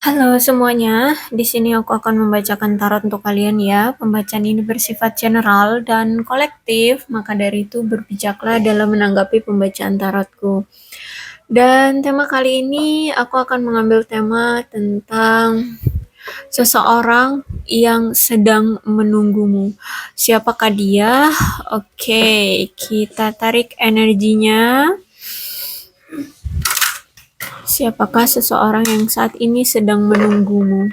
Halo semuanya, di sini aku akan membacakan tarot untuk kalian ya. Pembacaan ini bersifat general dan kolektif, maka dari itu berbijaklah dalam menanggapi pembacaan tarotku. Dan tema kali ini aku akan mengambil tema tentang seseorang yang sedang menunggumu. Siapakah dia? Oke, kita tarik energinya. Siapakah seseorang yang saat ini sedang menunggumu?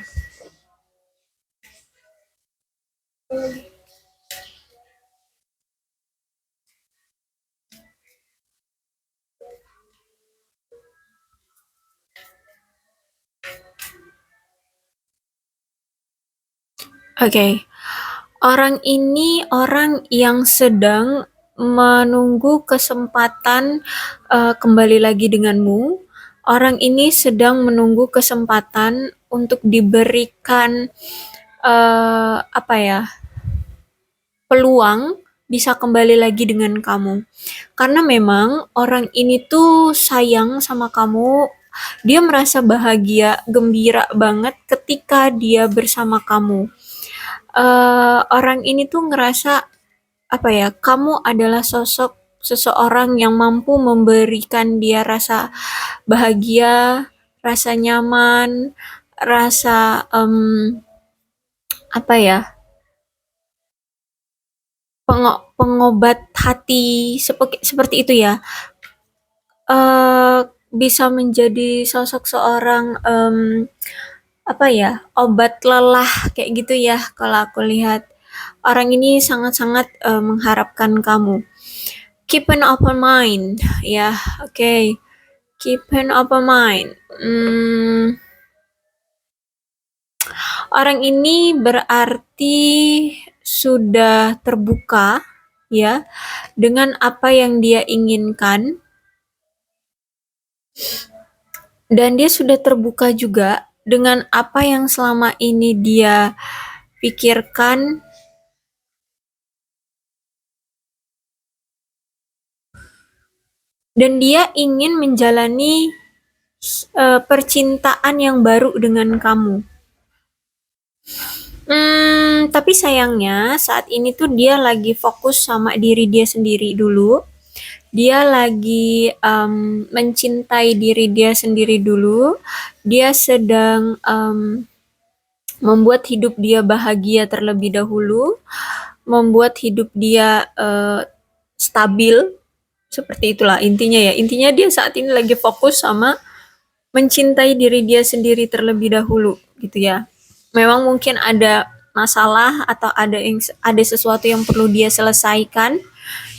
Oke, orang ini orang yang sedang menunggu kesempatan kembali lagi denganmu. Orang ini sedang menunggu kesempatan untuk diberikan apa ya, peluang bisa kembali lagi dengan kamu. Karena memang orang ini tuh sayang sama kamu. Dia merasa bahagia, gembira banget ketika dia bersama kamu. Orang ini tuh ngerasa apa ya, kamu adalah sosok seseorang yang mampu memberikan dia rasa bahagia, rasa nyaman, rasa apa ya, pengobat hati seperti itu ya. Bisa menjadi sosok seorang apa ya, obat lelah kayak gitu ya kalau aku lihat. Orang ini sangat-sangat mengharapkan kamu. Keep an open mind, ya, oke. Okay. Keep an open mind. Orang ini berarti sudah terbuka, ya, dengan apa yang dia inginkan, dan dia sudah terbuka juga dengan apa yang selama ini dia pikirkan. Dan dia ingin menjalani percintaan yang baru dengan kamu. Tapi sayangnya saat ini tuh dia lagi fokus sama diri dia sendiri dulu. Dia lagi mencintai diri dia sendiri dulu. Dia sedang membuat hidup dia bahagia terlebih dahulu, membuat hidup dia stabil. Seperti itulah intinya ya. Intinya dia saat ini lagi fokus sama mencintai diri dia sendiri terlebih dahulu gitu ya. Memang mungkin ada masalah atau ada sesuatu yang perlu dia selesaikan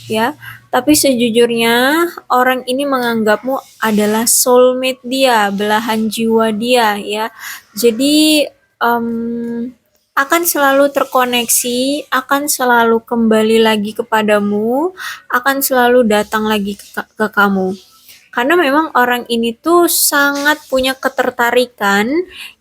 ya. Tapi sejujurnya orang ini menganggapmu adalah soulmate dia, belahan jiwa dia ya. Jadi akan selalu terkoneksi, akan selalu kembali lagi kepadamu, akan selalu datang lagi ke kamu. Karena memang orang ini tuh sangat punya ketertarikan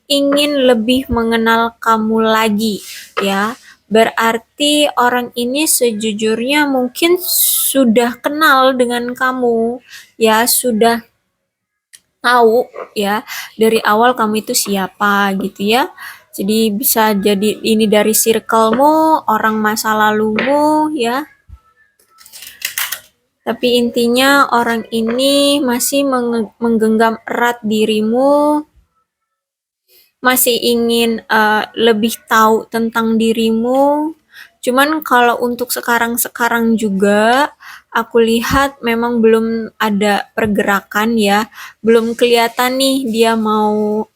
ingin lebih mengenal kamu lagi ya. Berarti orang ini sejujurnya mungkin sudah kenal dengan kamu ya, sudah tahu ya dari awal kamu itu siapa gitu ya. Jadi bisa jadi ini dari circlemu, orang masa lalumu ya. Tapi intinya orang ini masih menggenggam erat dirimu, masih ingin lebih tahu tentang dirimu. Cuman kalau untuk sekarang-sekarang juga, aku lihat memang belum ada pergerakan ya. Belum kelihatan nih dia mau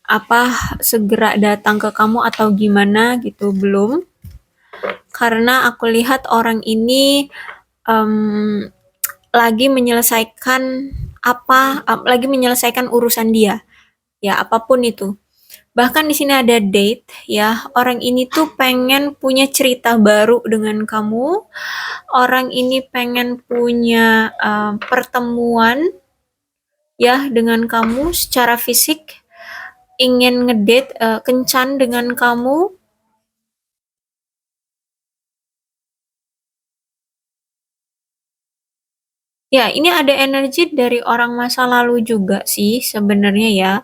apa segera datang ke kamu atau gimana gitu, belum. Karena aku lihat orang ini um, lagi menyelesaikan lagi menyelesaikan urusan dia, ya apapun itu. Bahkan di sini ada date, ya. Orang ini tuh pengen punya cerita baru dengan kamu. Orang ini pengen punya pertemuan, ya, dengan kamu secara fisik. Ingin ngedate, kencan dengan kamu. Ya, ini ada energi dari orang masa lalu juga sih sebenarnya ya.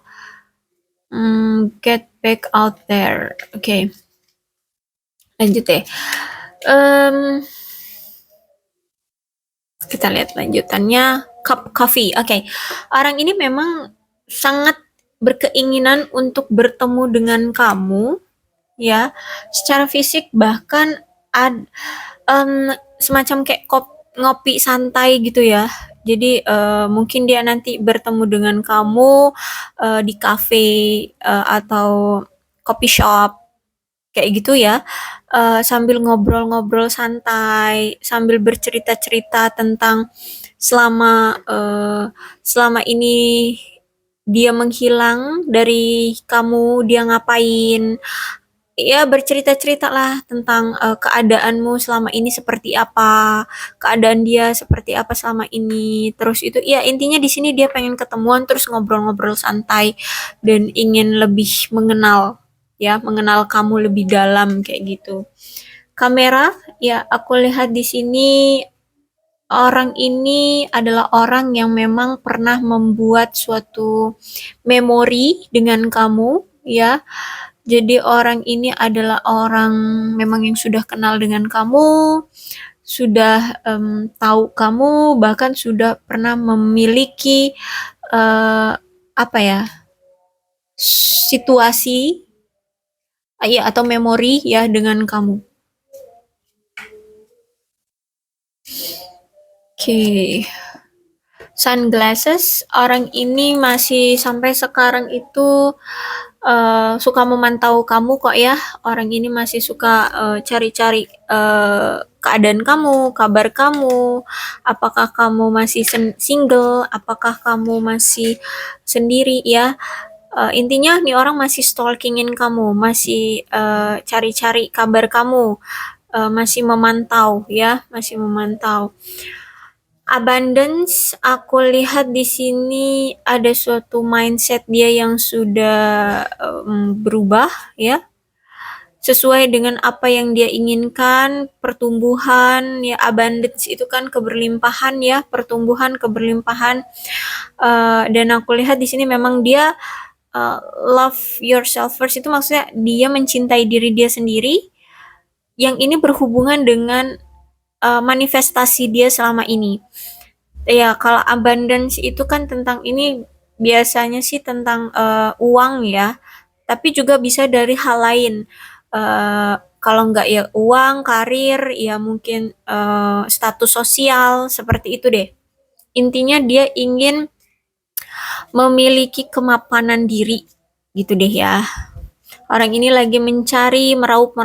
get back out there. Oke, lanjut deh. Kita lihat lanjutannya. Cup coffee. Oke. Orang ini memang sangat berkeinginan untuk bertemu dengan kamu, ya, secara fisik, bahkan semacam kayak ngopi santai gitu ya. Jadi mungkin dia nanti bertemu dengan kamu di cafe atau coffee shop kayak gitu ya, sambil ngobrol-ngobrol santai, sambil bercerita-cerita tentang selama ini dia menghilang dari kamu, dia ngapain, ya bercerita-cerita lah tentang keadaanmu selama ini seperti apa, keadaan dia seperti apa selama ini. Terus itu ya intinya di sini dia pengen ketemuan terus ngobrol-ngobrol santai dan ingin lebih mengenal kamu lebih dalam kayak gitu. Kamera, ya aku lihat di sini orang ini adalah orang yang memang pernah membuat suatu memori dengan kamu, ya. Jadi orang ini adalah orang memang yang sudah kenal dengan kamu, sudah tahu kamu, bahkan sudah pernah memiliki apa ya, situasi ya atau memori ya dengan kamu. Oke. Sunglasses, orang ini masih sampai sekarang itu suka memantau kamu kok ya. Orang ini masih suka cari-cari keadaan kamu, kabar kamu, apakah kamu masih single, apakah kamu masih sendiri ya. Intinya nih orang masih stalkingin kamu, masih cari-cari kabar kamu, masih memantau ya, masih memantau. Abundance, aku lihat di sini ada suatu mindset dia yang sudah berubah ya, sesuai dengan apa yang dia inginkan, pertumbuhan ya. Abundance itu kan keberlimpahan ya, pertumbuhan, keberlimpahan. Dan aku lihat di sini memang dia love yourself first, itu maksudnya dia mencintai diri dia sendiri, yang ini berhubungan dengan manifestasi dia selama ini. Ya, kalau abundance itu kan tentang ini biasanya sih tentang uang ya, tapi juga bisa dari hal lain. Kalau nggak ya uang, karir, ya mungkin status sosial, seperti itu deh. Intinya dia ingin memiliki kemapanan diri, gitu deh ya. Orang ini lagi mencari meraup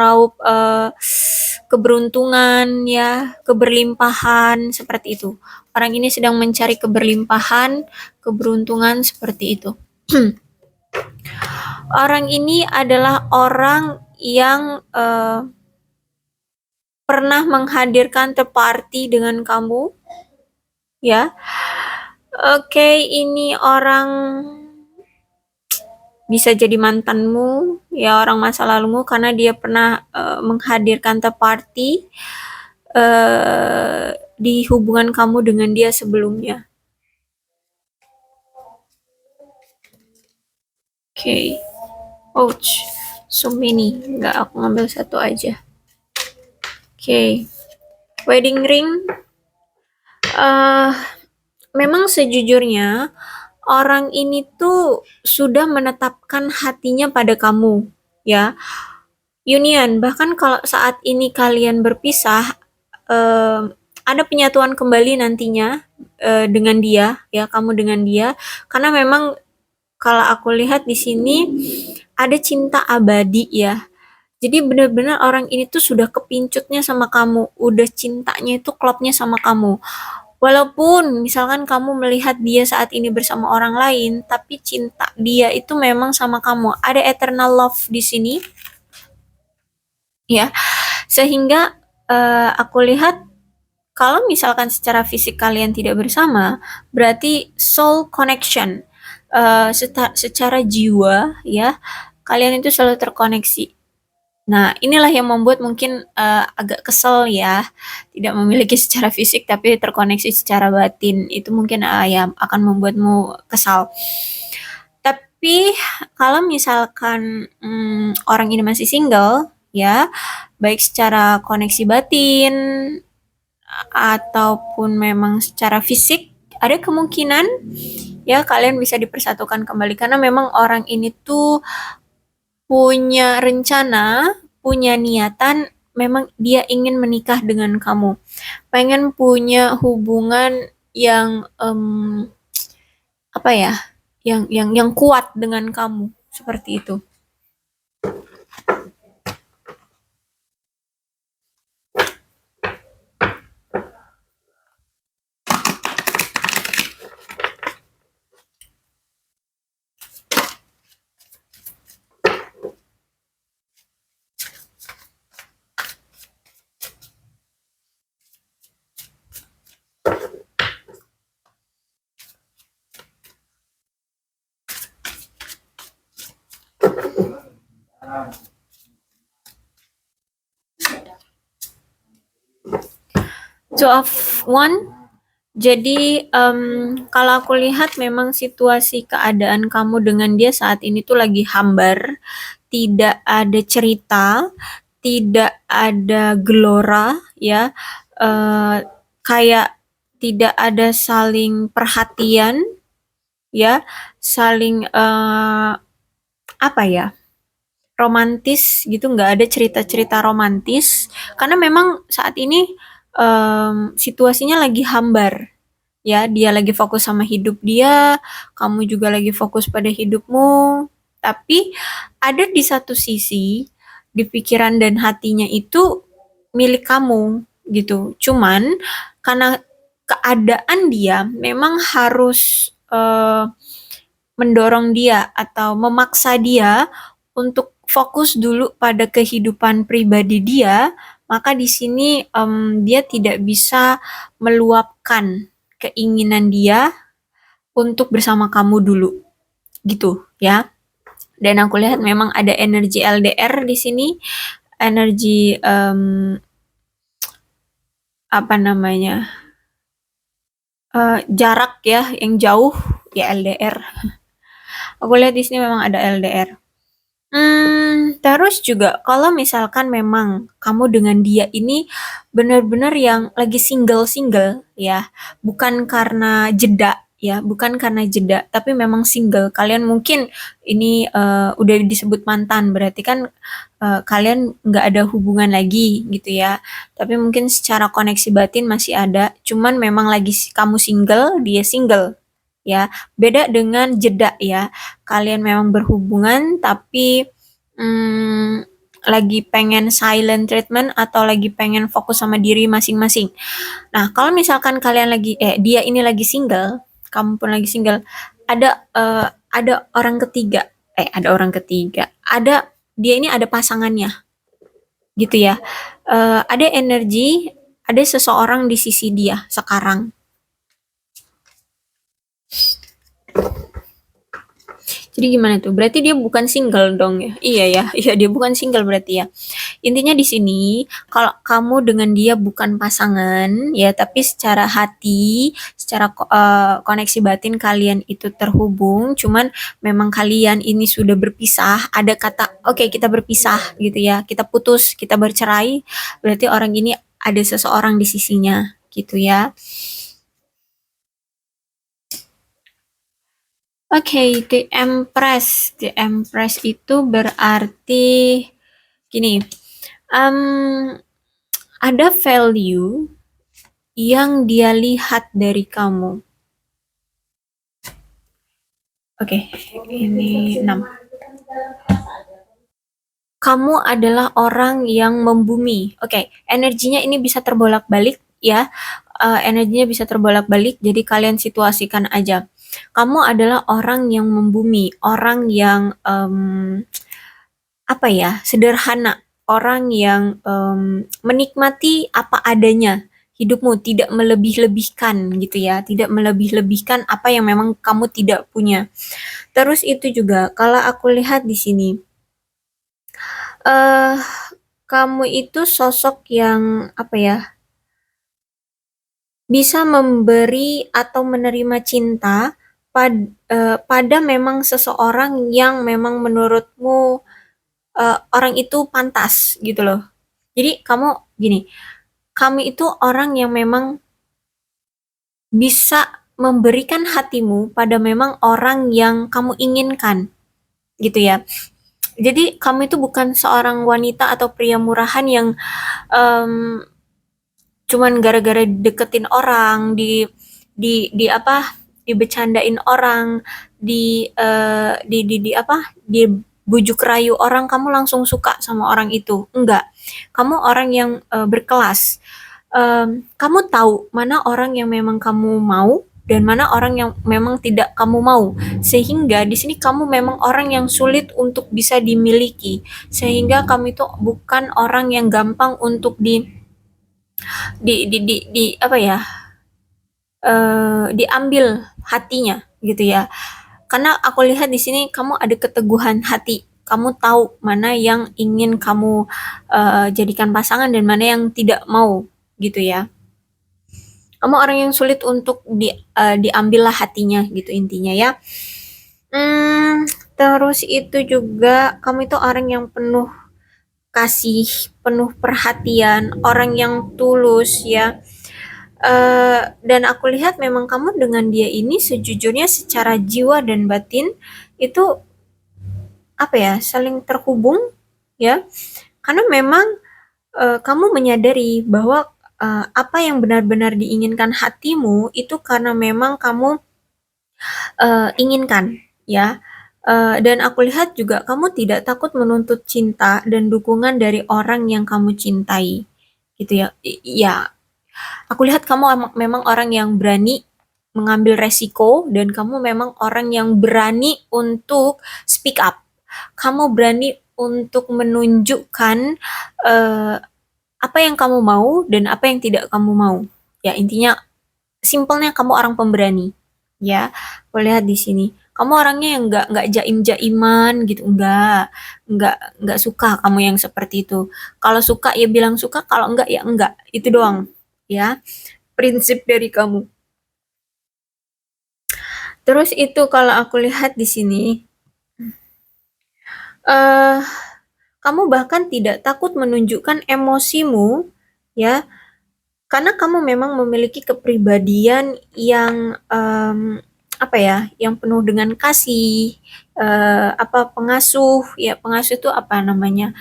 keberuntungan ya, keberlimpahan seperti itu. Orang ini sedang mencari keberlimpahan, keberuntungan seperti itu. Orang ini adalah orang yang pernah menghadirkan party dengan kamu, ya. Oke, ini orang bisa jadi mantanmu, ya orang masa lalumu, karena dia pernah menghadirkan party di hubungan kamu dengan dia sebelumnya. Oke. Ouch, so many. Nggak, aku ngambil satu aja. Oke. Wedding ring. Memang sejujurnya orang ini tuh sudah menetapkan hatinya pada kamu, ya. Union, bahkan kalau saat ini kalian berpisah, ada penyatuan kembali nantinya dengan dia, ya, kamu dengan dia, karena memang kalau aku lihat di sini ada cinta abadi ya. Jadi benar-benar orang ini tuh sudah kepincutnya sama kamu, udah cintanya itu klopnya sama kamu. Walaupun misalkan kamu melihat dia saat ini bersama orang lain, tapi cinta dia itu memang sama kamu. Ada eternal love di sini, ya. Sehingga aku lihat kalau misalkan secara fisik kalian tidak bersama, berarti soul connection. Secara jiwa, ya, kalian itu selalu terkoneksi. Nah, inilah yang membuat mungkin agak kesel ya, tidak memiliki secara fisik tapi terkoneksi secara batin. Itu mungkin yang akan membuatmu kesal. Tapi kalau misalkan orang ini masih single, ya, baik secara koneksi batin ataupun memang secara fisik, ada kemungkinan ya kalian bisa dipersatukan kembali karena memang orang ini tuh punya rencana, punya niatan, memang dia ingin menikah dengan kamu. Pengen punya hubungan yang apa ya? Yang kuat dengan kamu, seperti itu. Two of one. Jadi kalau aku lihat memang situasi keadaan kamu dengan dia saat ini tuh lagi hambar, tidak ada cerita, tidak ada gelora, ya, kayak tidak ada saling perhatian, ya, saling apa ya? Romantis gitu, nggak ada cerita-cerita romantis karena memang saat ini situasinya lagi hambar, ya, dia lagi fokus sama hidup dia, kamu juga lagi fokus pada hidupmu, tapi ada di satu sisi di pikiran dan hatinya itu milik kamu gitu, cuman karena keadaan dia memang harus mendorong dia atau memaksa dia untuk fokus dulu pada kehidupan pribadi dia, maka di sini dia tidak bisa meluapkan keinginan dia untuk bersama kamu dulu, gitu ya. Dan aku lihat memang ada energi LDR di sini, energi apa namanya, jarak ya, yang jauh ya LDR. Aku lihat di sini memang ada LDR. Terus juga kalau misalkan memang kamu dengan dia ini benar-benar yang lagi single-single ya, bukan karena jeda ya, bukan karena jeda, tapi memang single. Kalian mungkin ini udah disebut mantan, berarti kan kalian nggak ada hubungan lagi gitu ya. Tapi mungkin secara koneksi batin masih ada, cuman memang lagi kamu single, dia single ya. Beda dengan jeda ya. Kalian memang berhubungan tapi lagi pengen silent treatment atau lagi pengen fokus sama diri masing-masing. Nah, kalau misalkan kalian lagi dia ini lagi single, kamu pun lagi single, ada orang ketiga, ada orang ketiga, ada dia ini ada pasangannya, gitu ya. Ada energi, ada seseorang di sisi dia sekarang. Jadi gimana tuh? Berarti dia bukan single dong ya? Iya ya, iya dia bukan single berarti ya. Intinya di sini, kalau kamu dengan dia bukan pasangan ya, tapi secara hati, secara koneksi batin kalian itu terhubung, cuman memang kalian ini sudah berpisah, ada kata oke kita berpisah gitu ya, kita putus, kita bercerai, berarti orang ini ada seseorang di sisinya gitu ya. Oke, the Empress. The Empress itu berarti gini, um, ada value yang dia lihat dari kamu. Oke, ini 6. Kamu adalah orang yang membumi. Oke, energinya ini bisa terbolak-balik ya. Energinya bisa terbolak-balik, jadi kalian situasikan aja. Kamu adalah orang yang membumi, orang yang apa ya, sederhana, orang yang menikmati apa adanya hidupmu, tidak melebih-lebihkan gitu ya, tidak melebih-lebihkan apa yang memang kamu tidak punya. Terus itu juga kalau aku lihat di sini, eh kamu itu sosok yang apa ya, bisa memberi atau menerima cinta pada memang seseorang yang memang menurutmu orang itu pantas gitu loh. Jadi kamu gini, kamu itu orang yang memang bisa memberikan hatimu pada memang orang yang kamu inginkan gitu ya. Jadi kamu itu bukan seorang wanita atau pria murahan yang em, cuman gara-gara deketin orang, di apa, dibecandain orang, di apa, dibujuk rayu orang, kamu langsung suka sama orang itu. Enggak. Kamu orang yang berkelas. Kamu tahu mana orang yang memang kamu mau dan mana orang yang memang tidak kamu mau. Sehingga di sini kamu memang orang yang sulit untuk bisa dimiliki. Sehingga kamu itu bukan orang yang gampang untuk di apa ya, diambil hatinya gitu ya. Karena aku lihat di sini kamu ada keteguhan hati. Kamu tahu mana yang ingin kamu jadikan pasangan dan mana yang tidak mau gitu ya. Kamu orang yang sulit untuk diambillah hatinya gitu intinya ya. Hmm, terus itu juga kamu itu orang yang penuh kasih, penuh perhatian, orang yang tulus ya. Dan aku lihat memang kamu dengan dia ini sejujurnya secara jiwa dan batin itu apa ya, saling terhubung ya. Karena memang kamu menyadari bahwa apa yang benar-benar diinginkan hatimu itu karena memang kamu inginkan ya. Dan aku lihat juga kamu tidak takut menuntut cinta dan dukungan dari orang yang kamu cintai gitu ya. Ya, aku lihat kamu memang orang yang berani mengambil resiko dan kamu memang orang yang berani untuk speak up. Kamu berani untuk menunjukkan eh, apa yang kamu mau dan apa yang tidak kamu mau. Ya, intinya simpelnya kamu orang pemberani. Ya, aku lihat di sini. Kamu orangnya yang nggak jaim-jaiman gitu, nggak suka kamu yang seperti itu. Kalau suka ya bilang suka, kalau enggak ya enggak. Itu doang. Ya, prinsip dari kamu. Terus itu kalau aku lihat di sini, eh kamu bahkan tidak takut menunjukkan emosimu, ya, karena kamu memang memiliki kepribadian yang apa ya, yang penuh dengan kasih, apa pengasuh, ya pengasuh itu apa namanya,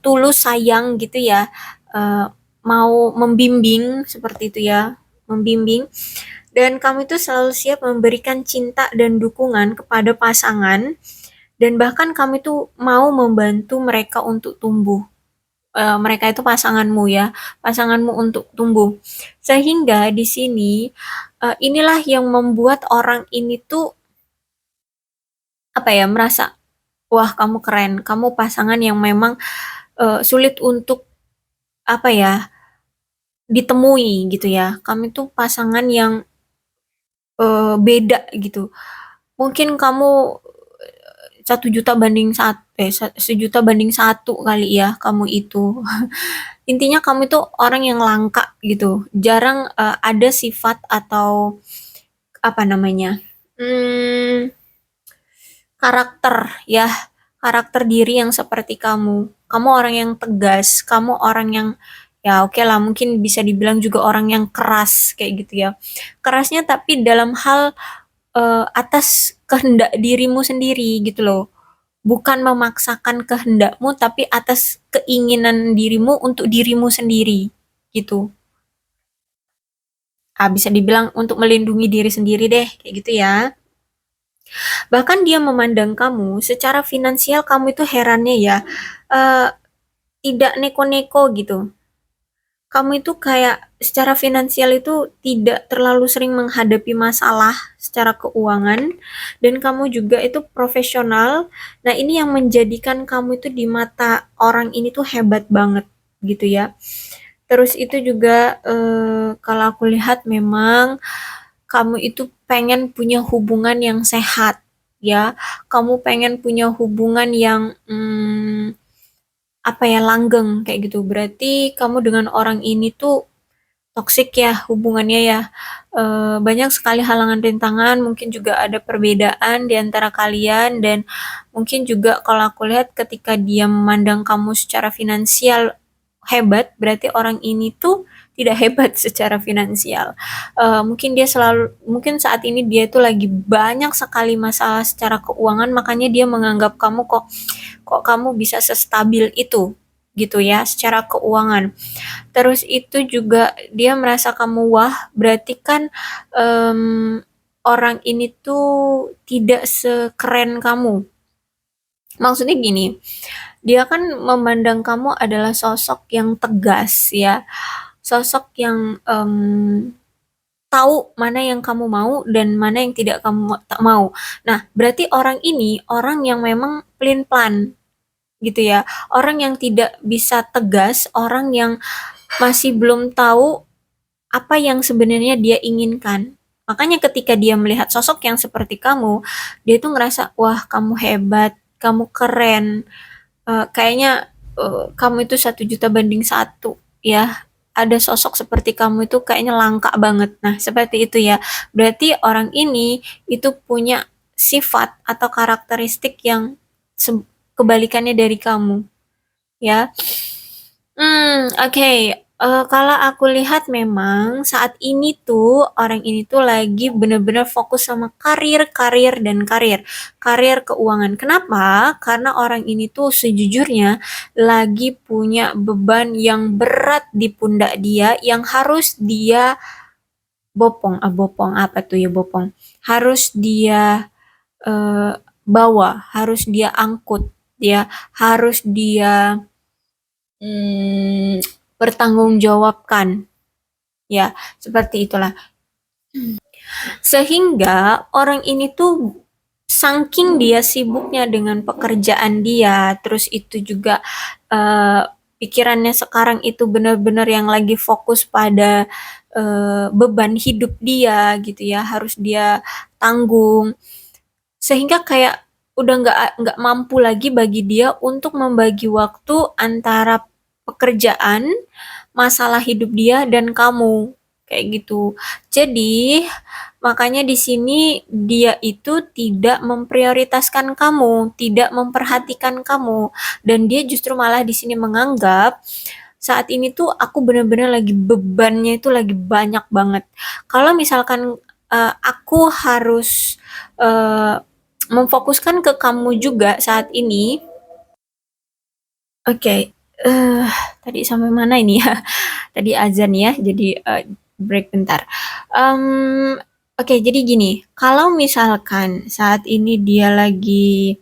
tulus sayang gitu ya, eh, mau membimbing seperti itu ya, membimbing. Dan kamu itu selalu siap memberikan cinta dan dukungan kepada pasangan, dan bahkan kamu itu mau membantu mereka untuk tumbuh. Mereka itu pasanganmu ya, pasanganmu untuk tumbuh. Sehingga di sini inilah yang membuat orang ini tuh apa ya, merasa wah kamu keren, kamu pasangan yang memang sulit untuk apa ya, ditemui gitu ya. Kamu itu pasangan yang beda gitu. Mungkin kamu 1 juta banding satu, sejuta banding satu kali ya kamu itu. Intinya kamu itu orang yang langka gitu. Jarang ada sifat atau apa namanya, hmm, karakter ya, karakter diri yang seperti kamu. Kamu orang yang tegas, kamu orang yang ya oke lah mungkin bisa dibilang juga orang yang keras kayak gitu ya. Kerasnya tapi dalam hal atas kehendak dirimu sendiri gitu loh. Bukan memaksakan kehendakmu tapi atas keinginan dirimu untuk dirimu sendiri gitu. Ah, bisa dibilang untuk melindungi diri sendiri deh kayak gitu ya. Bahkan dia memandang kamu secara finansial, kamu itu herannya ya, eh, tidak neko-neko gitu. Kamu itu kayak secara finansial itu tidak terlalu sering menghadapi masalah secara keuangan, dan kamu juga itu profesional. Nah, ini yang menjadikan kamu itu di mata orang ini tuh hebat banget gitu ya. Terus itu juga kalau aku lihat memang kamu itu pengen punya hubungan yang sehat ya. Kamu pengen punya hubungan yang apa ya, langgeng kayak gitu. Berarti kamu dengan orang ini tuh toksik ya hubungannya ya. Banyak sekali halangan rintangan, mungkin juga ada perbedaan di antara kalian dan mungkin juga kalau aku lihat ketika dia memandang kamu secara finansial hebat, berarti orang ini tuh tidak hebat secara finansial. Mungkin saat ini dia tuh lagi banyak sekali masalah secara keuangan, makanya dia menganggap kamu kok kok kamu bisa sestabil itu gitu ya secara keuangan. Terus itu juga dia merasa kamu wah, berarti kan orang ini tuh tidak sekeren kamu. Maksudnya gini, dia kan memandang kamu adalah sosok yang tegas ya, sosok yang tahu mana yang kamu mau dan mana yang tidak kamu tak mau. Nah, berarti orang ini orang yang memang pelin-pelan gitu ya, orang yang tidak bisa tegas, orang yang masih belum tahu apa yang sebenarnya dia inginkan. Makanya ketika dia melihat sosok yang seperti kamu, dia tuh ngerasa, wah kamu hebat, kamu keren, kayaknya kamu itu 1 juta banding 1 ya. Ada sosok seperti kamu itu kayaknya langka banget. Nah, seperti itu ya. Berarti orang ini itu punya sifat atau karakteristik yang kebalikannya dari kamu, ya. Oke, kalau aku lihat memang saat ini tuh, orang ini tuh lagi bener-bener fokus sama karir karir dan karir. Karir keuangan. Kenapa? Karena orang ini tuh sejujurnya lagi punya beban yang berat di pundak dia yang harus dia bopong apa tuh ya bopong? Harus dia, eee, bawa, harus dia angkut, ya, harus dia pertanggungjawabkan, ya, seperti itulah. Sehingga orang ini tuh saking dia sibuknya dengan pekerjaan dia, terus itu juga uh, pikirannya sekarang itu benar-benar yang lagi fokus pada beban hidup dia gitu ya, harus dia tanggung. Sehingga kayak udah nggak mampu lagi bagi dia untuk membagi waktu antara pekerjaan, masalah hidup dia dan kamu kayak gitu. Jadi makanya di sini dia itu tidak memprioritaskan kamu, tidak memperhatikan kamu, dan dia justru malah di sini menganggap saat ini tuh aku bener-bener lagi bebannya itu lagi banyak banget. Kalau misalkan aku harus uh, memfokuskan ke kamu juga saat ini. Oke, tadi sampai mana ini ya? Tadi azan ya, jadi break bentar. Oke, jadi gini, kalau misalkan saat ini dia lagi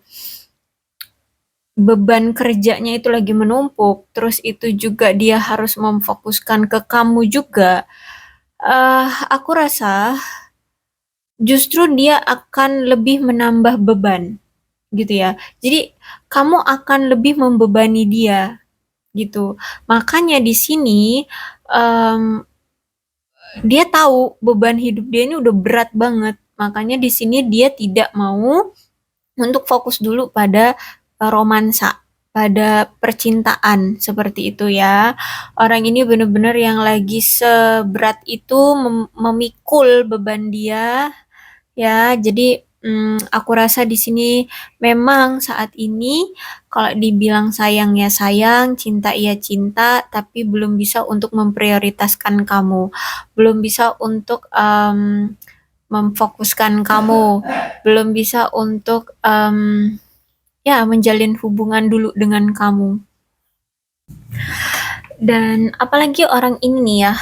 beban kerjanya itu lagi menumpuk, terus itu juga dia harus memfokuskan ke kamu juga, aku rasa justru dia akan lebih menambah beban gitu ya. Jadi kamu akan lebih membebani dia gitu. Makanya di sini um, dia tahu beban hidup dia ini udah berat banget. Makanya di sini dia tidak mau untuk fokus dulu pada romansa, pada percintaan seperti itu ya. Orang ini benar-benar yang lagi seberat itu memikul beban dia ya. Jadi aku rasa di sini memang saat ini kalau dibilang sayang ya sayang, cinta ya cinta, tapi belum bisa untuk memprioritaskan kamu, belum bisa untuk memfokuskan kamu, belum bisa untuk ya menjalin hubungan dulu dengan kamu. Dan apalagi orang ini ya,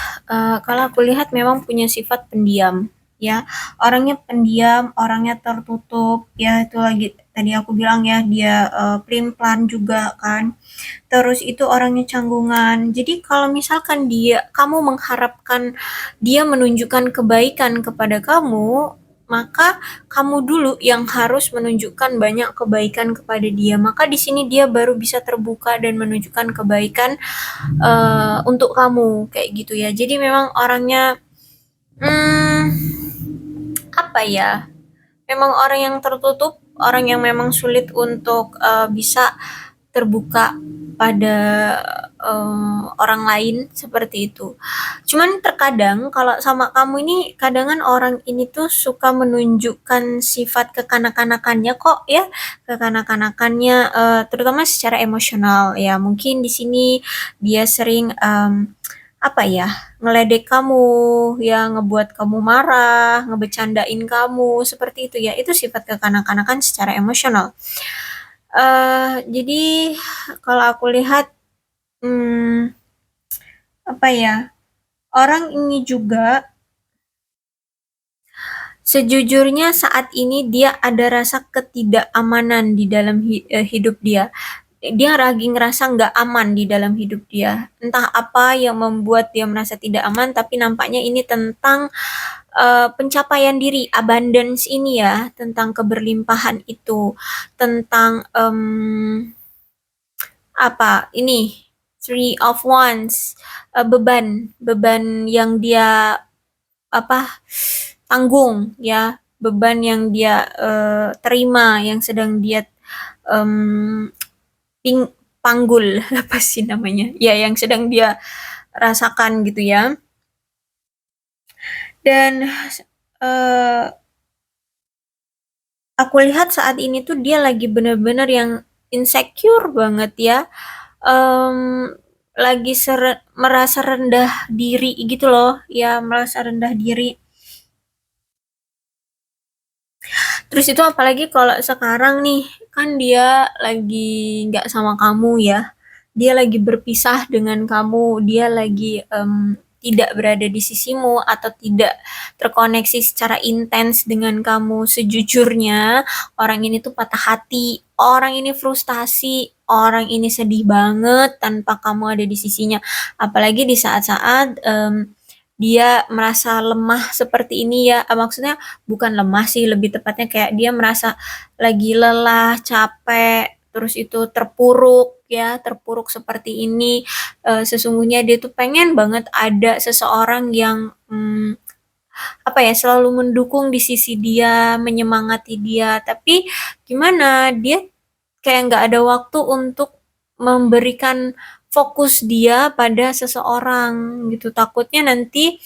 kalau aku lihat memang punya sifat pendiam, ya. Orangnya pendiam, orangnya tertutup, ya itu lagi tadi aku bilang ya dia pelin-pelan juga kan. Terus itu orangnya canggungan. Jadi kalau misalkan kamu mengharapkan dia menunjukkan kebaikan kepada kamu, maka kamu dulu yang harus menunjukkan banyak kebaikan kepada dia. Maka di sini dia baru bisa terbuka dan menunjukkan kebaikan untuk kamu kayak gitu ya. Jadi memang orangnya hmm, apa ya? Memang orang yang tertutup, orang yang memang sulit untuk bisa terbuka pada orang lain seperti itu. Cuman terkadang kalau sama kamu ini kadang orang ini tuh suka menunjukkan sifat kekanak-kanakannya kok ya, kekanak-kanakannya terutama secara emosional ya. Mungkin di sini dia sering apa ya, ngeledek kamu, ya ngebuat kamu marah, ngebecandain kamu, seperti itu ya. Itu sifat kekanak-kanakan secara emosional. Jadi kalau aku lihat, hmm, apa ya, orang ini juga sejujurnya saat ini dia ada rasa ketidakamanan di dalam hidup dia. Dia lagi ngerasa nggak aman di dalam hidup dia. Entah apa yang membuat dia merasa tidak aman, tapi nampaknya ini tentang pencapaian diri, abundance ini ya, tentang keberlimpahan itu, tentang apa ini, three of wands, beban, beban yang dia apa tanggung ya, beban yang dia terima, yang sedang dia em, panggul apa sih namanya ya, yang sedang dia rasakan gitu ya. Dan eh, aku lihat saat ini tuh dia lagi bener-bener yang insecure banget ya, em, lagi merasa rendah diri gitu loh ya, merasa rendah diri. Terus itu apalagi kalau sekarang nih, kan dia lagi nggak sama kamu ya. Dia lagi berpisah dengan kamu, dia lagi tidak berada di sisimu atau tidak terkoneksi secara intens dengan kamu. Sejujurnya, orang ini tuh patah hati, orang ini frustasi, orang ini sedih banget tanpa kamu ada di sisinya. Apalagi di saat-saat dia merasa lemah seperti ini ya, maksudnya bukan lemah sih, lebih tepatnya kayak dia merasa lagi lelah, capek, terus itu terpuruk ya, terpuruk seperti ini. Sesungguhnya dia tuh pengen banget ada seseorang yang apa ya, selalu mendukung di sisi dia, menyemangati dia. Tapi gimana, dia kayak nggak ada waktu untuk memberikan fokus dia pada seseorang gitu. Takutnya nanti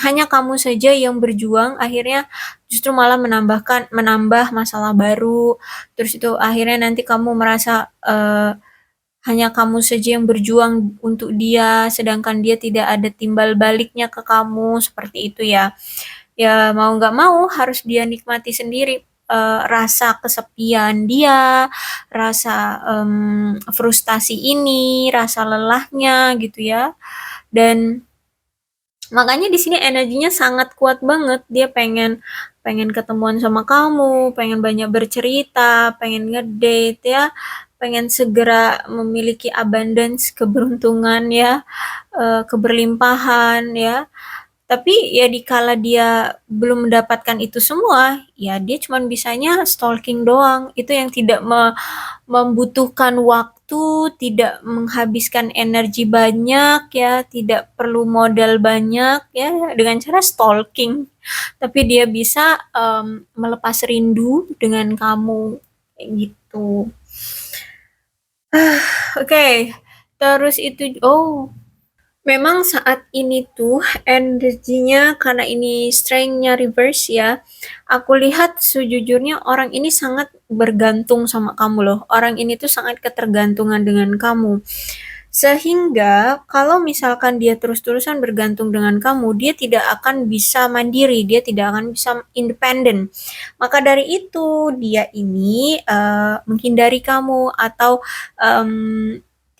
hanya kamu saja yang berjuang, akhirnya justru malah menambah masalah baru. Terus itu akhirnya nanti kamu merasa hanya kamu saja yang berjuang untuk dia, sedangkan dia tidak ada timbal baliknya ke kamu, seperti itu ya. Ya mau nggak mau harus dia nikmati sendiri rasa kesepian dia, rasa frustasi ini, rasa lelahnya gitu ya. Dan makanya di sini energinya sangat kuat banget. Dia pengen pengen ketemuan sama kamu, pengen banyak bercerita, pengen ngedate ya, pengen segera memiliki abundance, keberuntungan ya, keberlimpahan ya. Tapi ya dikala dia belum mendapatkan itu semua, ya dia cuma bisanya stalking doang. Itu yang tidak membutuhkan waktu, tidak menghabiskan energi banyak ya, tidak perlu modal banyak ya, dengan cara stalking. Tapi dia bisa melepas rindu dengan kamu kayak gitu. Oke, okay. Terus itu memang saat ini tuh energinya, karena ini strength-nya reverse ya. Aku lihat sejujurnya orang ini sangat bergantung sama kamu loh. Orang ini tuh sangat ketergantungan dengan kamu. Sehingga kalau misalkan dia terus-terusan bergantung dengan kamu, dia tidak akan bisa mandiri, dia tidak akan bisa independen. Maka dari itu dia ini menghindari kamu atau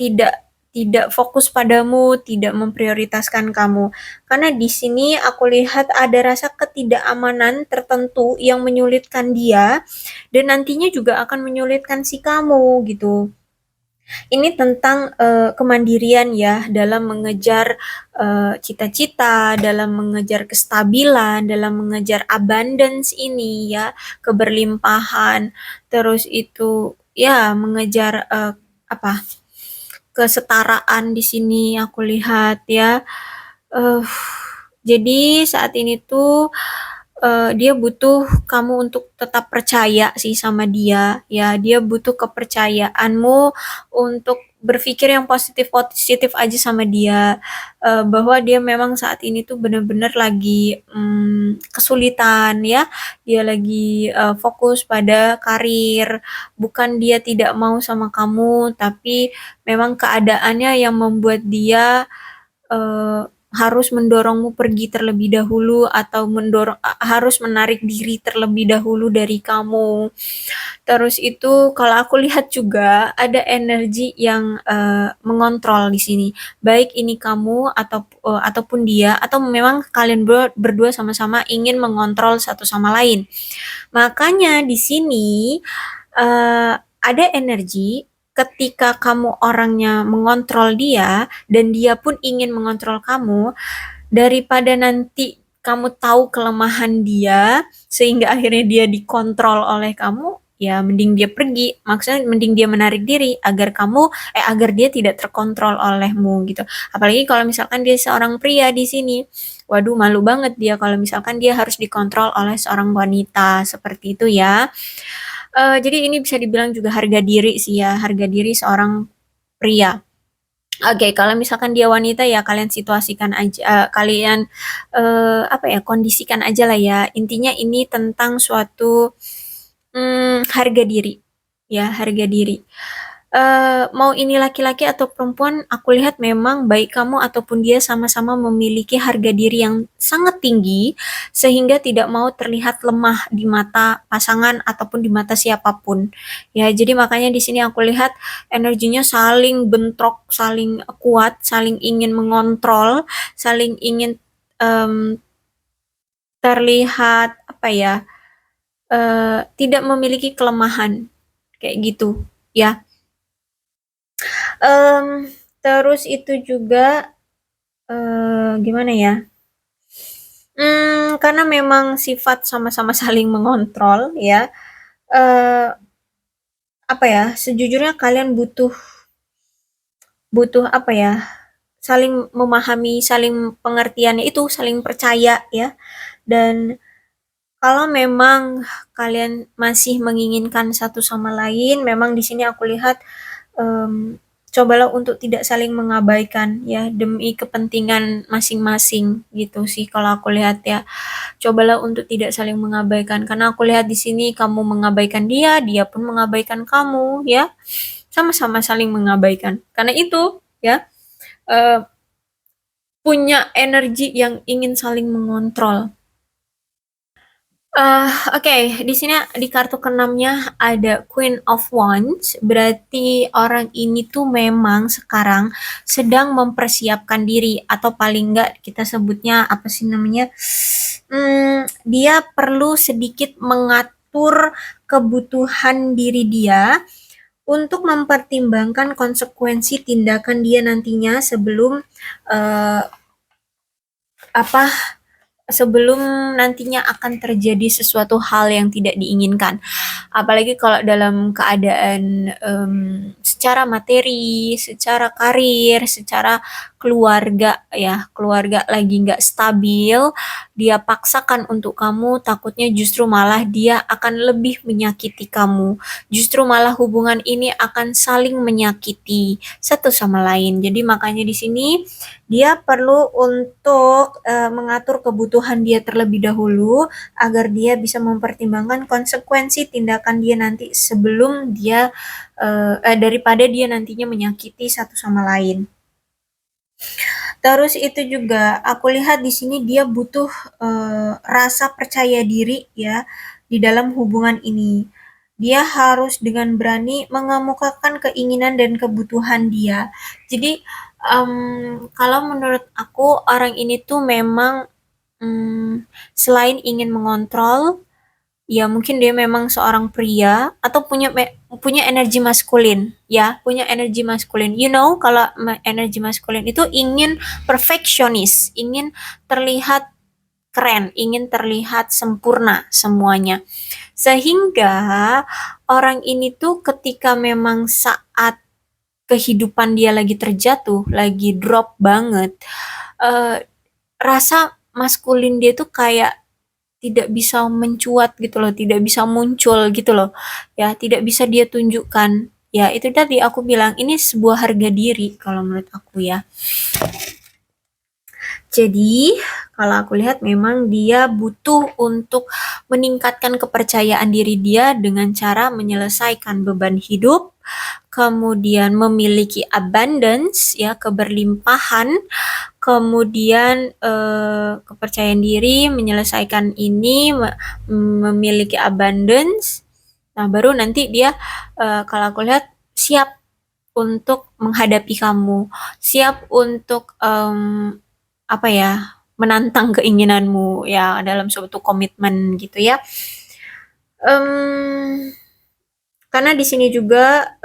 tidak tidak fokus padamu, tidak memprioritaskan kamu. Karena di sini aku lihat ada rasa ketidakamanan tertentu yang menyulitkan dia dan nantinya juga akan menyulitkan si kamu gitu. Ini tentang kemandirian ya, dalam mengejar cita-cita, dalam mengejar kestabilan, dalam mengejar abundance ini ya, keberlimpahan. Terus itu ya mengejar apa? Kesetaraan di sini aku lihat ya. Uh, jadi saat ini tuh dia butuh kamu untuk tetap percaya sih sama dia, ya. Dia butuh kepercayaanmu untuk berpikir yang positif-positif aja sama dia, bahwa dia memang saat ini tuh bener-bener lagi, kesulitan ya, dia lagi, fokus pada karir, bukan dia tidak mau sama kamu, tapi memang keadaannya yang membuat dia eee, harus mendorongmu pergi terlebih dahulu atau harus menarik diri terlebih dahulu dari kamu. Terus itu kalau aku lihat juga ada energi yang, mengontrol di sini. Baik ini kamu ataupun dia atau memang kalian berdua sama-sama ingin mengontrol satu sama lain. Makanya di sini, ada energi ketika kamu orangnya mengontrol dia dan dia pun ingin mengontrol kamu, daripada nanti kamu tahu kelemahan dia sehingga akhirnya dia dikontrol oleh kamu, ya mending dia pergi. Maksudnya mending dia menarik diri agar dia tidak terkontrol olehmu gitu. Apalagi kalau misalkan dia seorang pria di sini. Waduh, malu banget dia kalau misalkan dia harus dikontrol oleh seorang wanita seperti itu ya. Jadi ini bisa dibilang juga harga diri sih ya, harga diri seorang pria. Oke, kalau misalkan dia wanita ya kalian situasikan aja, apa ya, kondisikan aja lah ya. Intinya ini tentang suatu harga diri, ya harga diri. Mau ini laki-laki atau perempuan, aku lihat memang baik kamu ataupun dia sama-sama memiliki harga diri yang sangat tinggi, sehingga tidak mau terlihat lemah di mata pasangan ataupun di mata siapapun. Ya, jadi makanya di sini aku lihat energinya saling bentrok, saling kuat, saling ingin mengontrol, saling ingin em, terlihat apa ya, tidak memiliki kelemahan kayak gitu, ya. Terus itu juga gimana ya? Karena memang sifat sama-sama saling mengontrol ya. eh Apa ya? Sejujurnya kalian butuh butuh apa ya? Saling memahami, saling pengertiannya itu saling percaya ya. Dan kalau memang kalian masih menginginkan satu sama lain, memang di sini aku lihat cobalah untuk tidak saling mengabaikan ya demi kepentingan masing-masing gitu sih kalau aku lihat ya. Cobalah untuk tidak saling mengabaikan karena aku lihat di sini kamu mengabaikan dia, dia pun mengabaikan kamu ya. Sama-sama saling mengabaikan. Karena itu ya eh, punya energi yang ingin saling mengontrol. Oke, di sini di kartu keenamnya ada Queen of Wands, berarti orang ini tuh memang sekarang sedang mempersiapkan diri atau paling enggak kita sebutnya apa sih namanya? Dia perlu sedikit mengatur kebutuhan diri dia untuk mempertimbangkan konsekuensi tindakan dia nantinya eh, apa sebelum nantinya akan terjadi sesuatu hal yang tidak diinginkan. Apalagi kalau dalam keadaan secara materi, secara karir, secara keluarga ya, keluarga lagi nggak stabil, dia paksakan untuk kamu, takutnya justru malah dia akan lebih menyakiti kamu. Justru malah hubungan ini akan saling menyakiti satu sama lain. Jadi makanya di sini dia perlu untuk mengatur kebutuhan dia terlebih dahulu agar dia bisa mempertimbangkan konsekuensi tindakan dia nanti sebelum dia daripada dia nantinya menyakiti satu sama lain. Terus itu juga aku lihat di sini dia butuh rasa percaya diri ya di dalam hubungan ini. Dia harus dengan berani mengemukakan keinginan dan kebutuhan dia. Jadi kalau menurut aku orang ini tuh memang selain ingin mengontrol, ya mungkin dia memang seorang pria atau punya energi maskulin ya, punya energi maskulin. You know, kalau energi maskulin itu ingin perfeksionis, ingin terlihat keren, ingin terlihat sempurna semuanya. Sehingga orang ini tuh ketika memang saat kehidupan dia lagi terjatuh, lagi drop banget, rasa maskulin dia tuh kayak tidak bisa mencuat gitu loh, tidak bisa muncul gitu loh. Ya, tidak bisa dia tunjukkan. Ya, itu tadi aku bilang ini sebuah harga diri kalau menurut aku ya. Jadi, kalau aku lihat memang dia butuh untuk meningkatkan kepercayaan diri dia dengan cara menyelesaikan beban hidup, kemudian memiliki abundance ya, keberlimpahan, kemudian kepercayaan diri, menyelesaikan ini, memiliki abundance. Nah, baru nanti dia kalau aku lihat siap untuk menghadapi kamu, siap untuk apa ya, menantang keinginanmu ya dalam suatu komitmen gitu ya. Um, karena di sini juga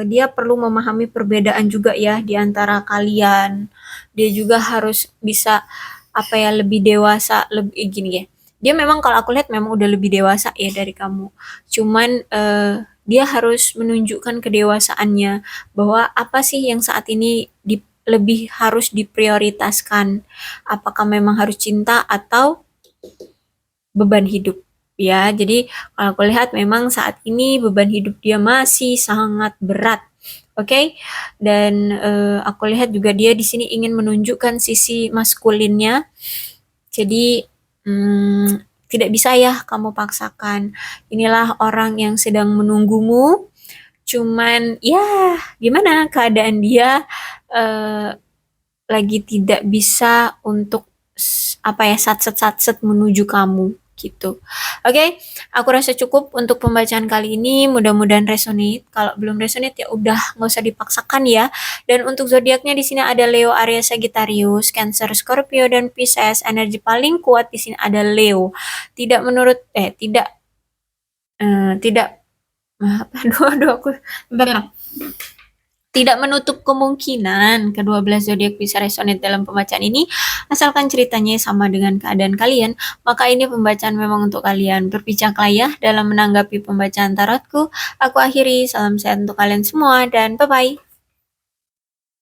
dia perlu memahami perbedaan juga ya di antara kalian. Dia juga harus bisa apa ya lebih dewasa, lebih gini ya. Dia memang kalau aku lihat memang udah lebih dewasa ya dari kamu. Cuman dia harus menunjukkan kedewasaannya bahwa apa sih yang saat ini lebih harus diprioritaskan. Apakah memang harus cinta atau beban hidup ya. Jadi kalau aku lihat memang saat ini beban hidup dia masih sangat berat. Oke, okay? Dan aku lihat juga dia di sini ingin menunjukkan sisi maskulinnya. Jadi tidak bisa ya kamu paksakan. Inilah orang yang sedang menunggumu. Cuman ya gimana keadaan dia lagi tidak bisa untuk apa ya satset menuju kamu gitu. Oke, okay? Aku rasa cukup untuk pembacaan kali ini. Mudah-mudahan resonate. Kalau belum resonate ya udah nggak usah dipaksakan ya. Dan untuk zodiaknya di sini ada Leo, Aries, Sagittarius, Cancer, Scorpio dan Pisces. Energi paling kuat di sini ada Leo. Tidak menurut tidak apa aduh aku tidak menutup kemungkinan kedua belas zodiak bisa resonate dalam pembacaan ini, asalkan ceritanya sama dengan keadaan kalian, maka ini pembacaan memang untuk kalian. Berbijaklah ya dalam menanggapi pembacaan tarotku. Aku akhiri, salam sehat untuk kalian semua, dan bye-bye.